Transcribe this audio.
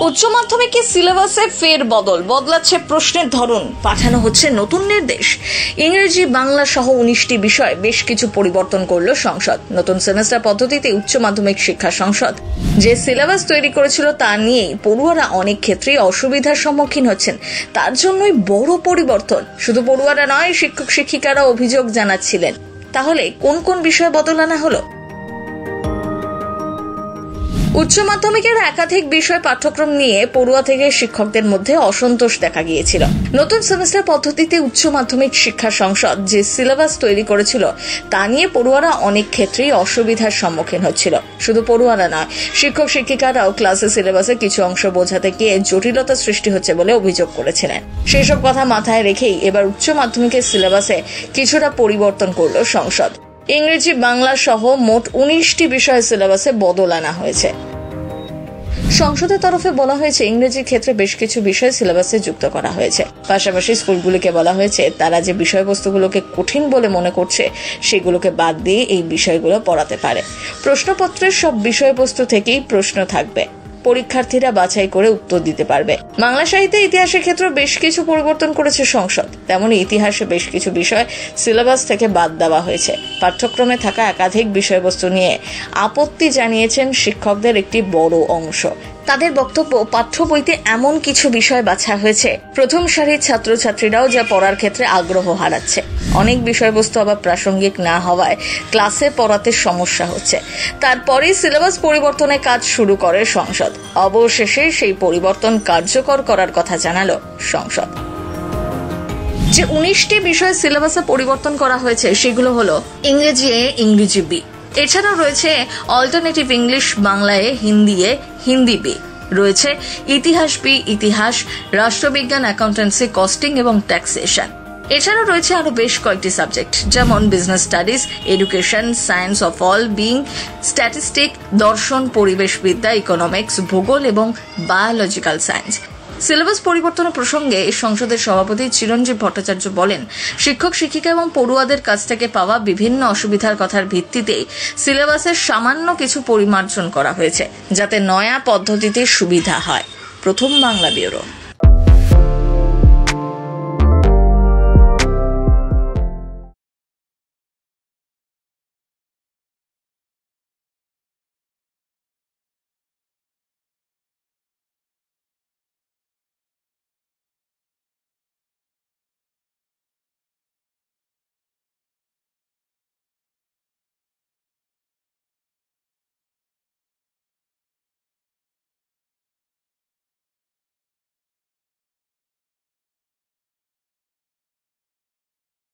উচ্চ মাধ্যমিকের সিলেবাসে ফের বদলাচ্ছে প্রশ্নের ধরন, পাঠানো হচ্ছে নতুন নির্দেশ। ইংরেজি, বাংলা সহ 19টি বিষয় বেশ কিছু পরিবর্তন করল সংসদ। নতুন সেমেস্টার পদ্ধতিতে উচ্চ মাধ্যমিক শিক্ষা সংসদ যে সিলেবাস তৈরি করেছিল তা নিয়েই পড়ুয়ারা অনেক ক্ষেত্রেই অসুবিধার সম্মুখীন হচ্ছেন। তার জন্যই বড় পরিবর্তন। শুধু পড়ুয়ারা নয়, শিক্ষক শিক্ষিকারা অভিযোগ জানাচ্ছিলেন। তাহলে কোন কোন বিষয়ে বদল আনা হলো? উচ্চ মাধ্যমিকের একাধিক বিষয় পাঠ্যক্রম নিয়ে পড়ুয়া থেকে শিক্ষকদের মধ্যে অসন্তোষ দেখা গিয়েছিল। নতুন সেমেস্টার পদ্ধতিতে উচ্চ মাধ্যমিক শিক্ষা সংসদ যে সিলেবাস তৈরি করেছিল তা নিয়ে পড়ুয়ারা অনেক ক্ষেত্রেই অসুবিধার সম্মুখীন হচ্ছিল। শুধু পড়ুয়ারা নয়, শিক্ষক শিক্ষিকারাও ক্লাসের সিলেবাসে কিছু অংশ বোঝাতে গিয়ে জটিলতা সৃষ্টি হচ্ছে বলে অভিযোগ করেছিলেন। সেসব কথা মাথায় রেখেই এবার উচ্চ মাধ্যমিকের সিলেবাসে কিছুটা পরিবর্তন করল সংসদ। ইংরেজি, বাংলা সহ মোট 19টি বিষয় সিলেবাসে বদল আনা হয়েছে। সংসদের তরফে বলা হয়েছে, ইংরেজির ক্ষেত্রে বেশ কিছু বিষয় সিলেবাসে যুক্ত করা হয়েছে। পাশাপাশি স্কুলগুলিকে বলা হয়েছে তারা যে বিষয়বস্তুগুলোকে কঠিন বলে মনে করছে সেগুলোকে বাদ দিয়ে এই বিষয়গুলো পড়াতে পারে। প্রশ্নপত্রের সব বিষয়বস্তু থেকেই প্রশ্ন থাকবে, পরীক্ষার্থীরা বাছাই করে উত্তর দিতে পারবে। বাংলা সাহিত্যে ইতিহাসের ক্ষেত্রে বেশ কিছু পরিবর্তন করেছে সংসদ। তেমনি ইতিহাসে বেশ কিছু বিষয় সিলেবাস থেকে বাদ দেওয়া হয়েছে। পাঠ্যক্রমে থাকা একাধিক বিষয়বস্তু নিয়ে আপত্তি জানিয়েছেন শিক্ষকদের একটি বড় অংশ। তাদের বক্তব্য, পাঠ্য বইতে এমন কিছু বিষয় বাছা হয়েছে প্রথম সারির ছাত্রছাত্রীরাও যা পড়ার ক্ষেত্রে আগ্রহ হারাচ্ছে। অনেক বিষয়বস্তু আবার প্রাসঙ্গিক না হওয়ায় ক্লাসে পড়াতে সমস্যা হচ্ছে। তারপরেই সিলেবাস পরিবর্তনের কাজ শুরু করে সংসদ। অবশেষে সেই পরিবর্তন কার্যকর করার কথা জানালো সংসদ। যে 19টি বিষয় সিলেবাসে পরিবর্তন করা হয়েছে সেগুলো হলো ইংরেজি এ, ইংরেজি বি। এছাড়াও রয়েছে অল্টারনেটিভ ইংলিশ, বাংলায়, হিন্দি বি। রয়েছে ইতিহাস বি, ইতিহাস, রাষ্ট্রবিজ্ঞান, অ্যাকাউন্টেন্সি, কস্টিং এবং ট্যাক্সেশন। এছাড়াও রয়েছে আরো বেশ কয়েকটি সাবজেক্ট, যেমন business studies, education, science of all being, statistic, দর্শন, পরিবেশবিদ্যা, ইকোনমিক্স, ভূগোল এবং বায়োলজিক্যাল সায়েন্স। সিলেবাস পরিবর্তনের প্রসঙ্গে সংসদের সভাপতি চিরঞ্জীব ভট্টাচার্য বলেন, শিক্ষক শিক্ষিকা এবং পড়ুয়াদের কাছ থেকে পাওয়া বিভিন্ন অসুবিধার কথার ভিত্তিতে সিলেবাসের সামান্য কিছু পরিমার্জন করা হয়েছে, যাতে নয়া পদ্ধতিতে সুবিধা হয়। প্রথম বাংলা ব্যুরো।